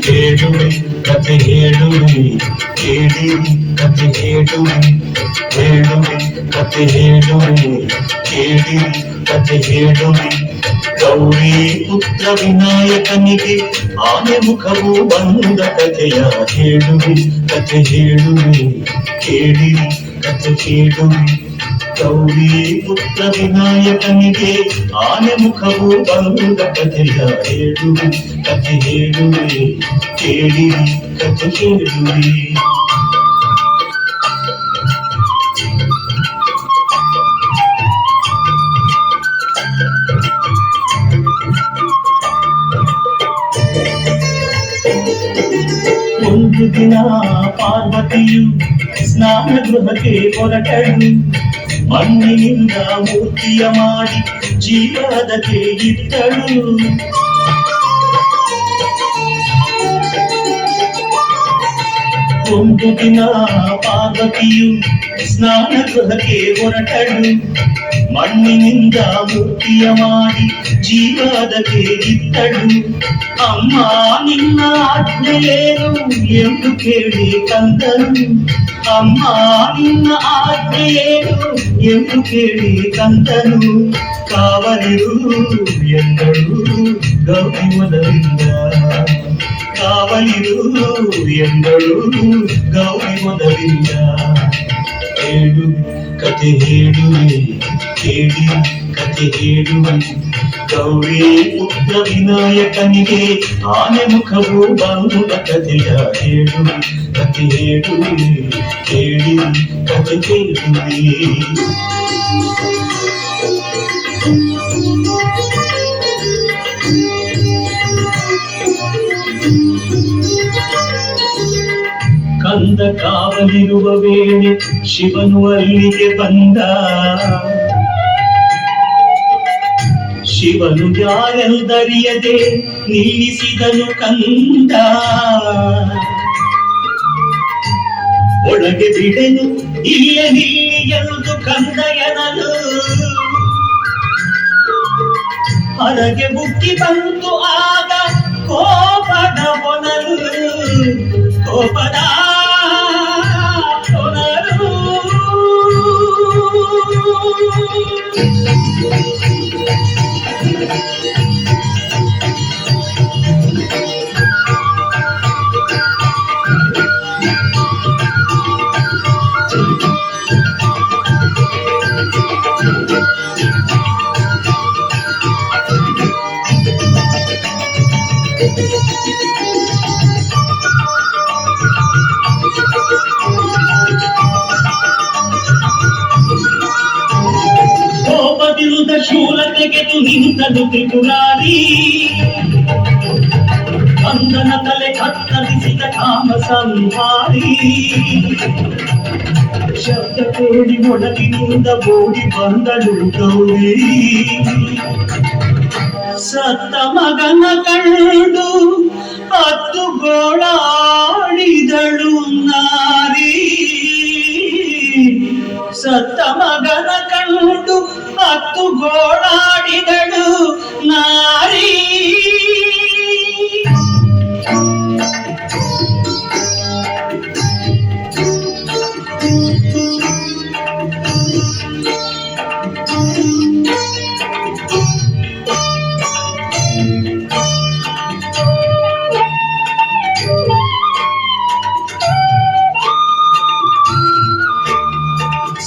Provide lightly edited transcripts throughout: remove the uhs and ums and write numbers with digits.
ಹೇಳುವೆ ಕತೆ ಹೇಳುವೆ ಕೇಳಿರಿ ಕತೆ ಹೇಳುವೆ ಹೇಳುವೆ ಕತೆ ಹೇಳುವೆ ಕೇಳಿರಿ ಕತೆ ಹೇಳುವೆ ಗೌರಿ ಪುತ್ರ ವಿನಾಯಕನಿಗೆ ಆನೆ ಮುಖವು ಬಂದ ಕಥೆಯ ಹೇಳುವೆ ಕತೆ ಹೇಳುವೆ ಕೇಳಿರಿ ಕತೆ ಕೇಳುವೆ ಗೌರಿ ಪುತ್ರ ವಿನಾಯಕನಿಗೆ ಆನೆ ಮುಖವು ಬಂದ ಕಥೆಯ ಹೇಳುವೆ ಕತೆ ಹೇಳುವೆ ಕೇಳಿರಿ ಕತೆ ಕೇಳುವೆ ಒಂದು ದಿನ ಪಾರ್ವತಿಯು ಸ್ನಾನ ಗೃಹಕ್ಕೆ ಹೊರಟಳು ಮಣ್ಣಿನಿಂದ ಮೂರ್ತಿಯ ಮಾಡಿ ಜೀವದಕ್ಕೆ ಇಟ್ಟಳು ಒಂದು ದಿನ ಪಾರ್ವತಿಯು ಸ್ನಾನ ಗೃಹಕ್ಕೆ ಹೊರಟಳು ಮಣ್ಣಿನಿಂದ ಮೂರ್ತಿಯ ಮಾಡಿ ಜೀವದಕ್ಕೆ ಇಟ್ಟಳು ಅಮ್ಮ ನಿನ್ನ ಆಜ್ಞೆಯೇನು ಎಂದು ಕೇಳಿ ಕಂದನು ಅಮ್ಮ ನಿನ್ನ ಆಜ್ಞೆಯೇನು ಎಂದು ಕೇಳಿ ಕಂದನು ಕಾವಲಿರು ಎಂದಳು ಗೌರಿ ಮೊದಲಿಂದ ಕಾವಲಿರು ಎಂದಳು ಗೌರಿ ಮೊದಲಿಂದ ಹೇಳು ಕತೆ ಹೇಳುವೆ ಕೇಳಿ ಕತೆ ಹೇಳುವೆ ಗೌರಿ ಪುತ್ರ ವಿನಾಯಕನಿಗೆ ಆನೆ ಮುಖವು ಬಂದ ಕಥೆಯ ಹೇಳುವೆ ಕತೆ ಹೇಳುವೆ ಕೇಳಿ ಕತೆ ಕೇಳುವೆ ಕಂದ ಕಾವಲಿರುವ ವೇಳೆ ಶಿವನು ಅಲ್ಲಿಗೆ ಬಂದ ಶಿವನು ಯಾರೆಂದರಿಯದೆ ನಿಲ್ಲಿಸಿದನು ಕಂದ ಒಳಗೆ ಬಿಡೆನು ಇಲ್ಲೇ ನಿಲ್ಲಿ ಎಂದು ಕಂದ ಎನ್ನಲು ಹೊರಗೆ ಬುಕ್ಕಿ ಬಂತು ಆಗ ಕೋಪದ ಹೊನಲು ಕೋಪದ ಹೊನಲು ಕೋಪದಿಂದ ಶೂಲ ತೆಗೆದು ನಿಂತನು ತ್ರಿಪುರಾರಿ ಕಂದನ ತಲೆ ಕತ್ತರಿಸಿದ ಕಾಮ ಸಂಹಾರಿ ಶಬ್ದ ಕೇಳಿ ಒಳಗಿನಿಂದ ಓಡಿ ಬಂದಳು ಗೌರಿ ಸತ್ತ ಮಗನ ಕಂಡು ಹತ್ತು ಗೋಳಾಡಿದಳು ನಾರಿ ಸತ್ತ ಮಗನ ಕಂಡು ಹತ್ತು ಗೋಳಾಡಿದಳು ನಾರಿ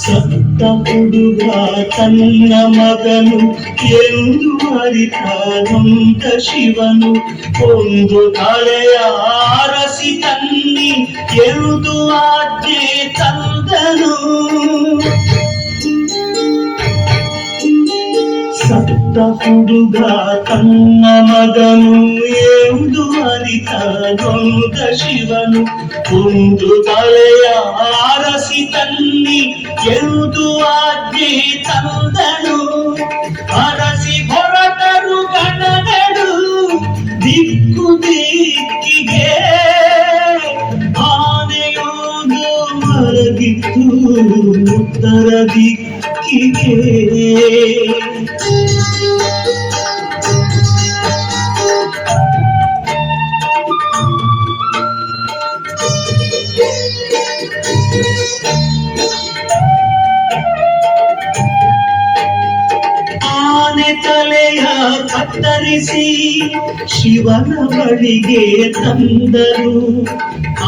ಸತ್ತ ಹುಡುಗ ತನ್ನ ಮಗನು ಎಂದು ಅರಿತಾನೊಂದ ಶಿವನು ಒಂದು ತಲೆಯ ಆರಸಿ ತನ್ನಿ ಎಂದು ಆಜ್ಞೆ ತಂದನು ಸತ್ತ ಹುಡುಗ ತನ್ನ ಮಗನು ಎಂದು ಅರಿತಾನೊಂದ ಶಿವನು ಒಂದು ತಲೆಯ ಆರಸಿ ತನ್ನಿ ಎಂದು ಆಜ್ಞೆ ತಂದನು ಅರಸಿ ಹೊರಟರು ಗಣಗಳು ದಿಕ್ಕು ದಿಕ್ಕಿಗೆ ಆನೆಯೋದು ಮರಗಿತ್ತು ಉತ್ತರ ದಿಕ್ಕಿಗೆ ಆನೆ ತಲೆಯ ಕತ್ತರಿಸಿ ಶಿವನ ಬಳಿಗೆ ತಂದರು.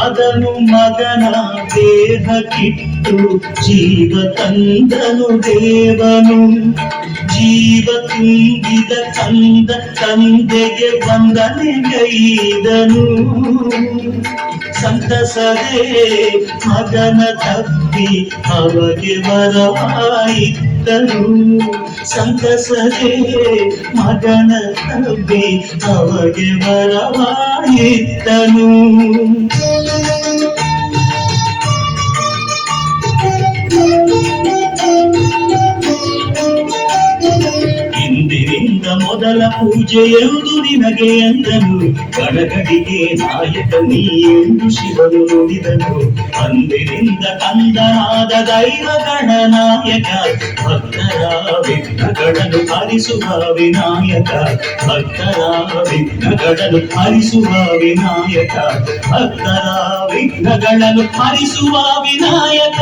ಅದನು ಮಗನ ದೇಹ ಕಿಟ್ಟು ಜೀವ ತಂದನು ದೇವನು. ಜೀವ ತುಂಬಿದ ಕಂದ ತಂದೆಗೆ ವಂದನೆಗೈದನು. ಸಂತಸದೆ ಮಗನ ತಪ್ಪಿ ಅವಗೆ ವರವಾಯಿತ್ತನು. ಸಂತಸದೆ ಮಗನ ತಪ್ಪಿ ಅವಗೆ ವರವಾಯಿತ್ತನು. ಇಂದಿನಿಂದ ಮೊದಲ ಪೂಜೆಯೆಂದು ನಿನಗೆ ಎಂದನು. ಗಡಗಡಿಗೆ ನಾಯಕ ನೀ ಎಂದು ಶಿವನು ನುಡಿದನು. ಅಂದಿನಿಂದ ಕಂದನಾದ ದೈವ ಗಣನಾಯಕ, ಭಕ್ತರ ವಿಘ್ನಗಳನ್ನು ಹರಿಸುವ ವಿನಾಯಕ. ಭಕ್ತರ ವಿಘ್ನಗಳನ್ನು ಹರಿಸುವ ವಿನಾಯಕ. ಭಕ್ತರ ವಿಘ್ನಗಳನ್ನು ಹರಿಸುವ ವಿನಾಯಕ.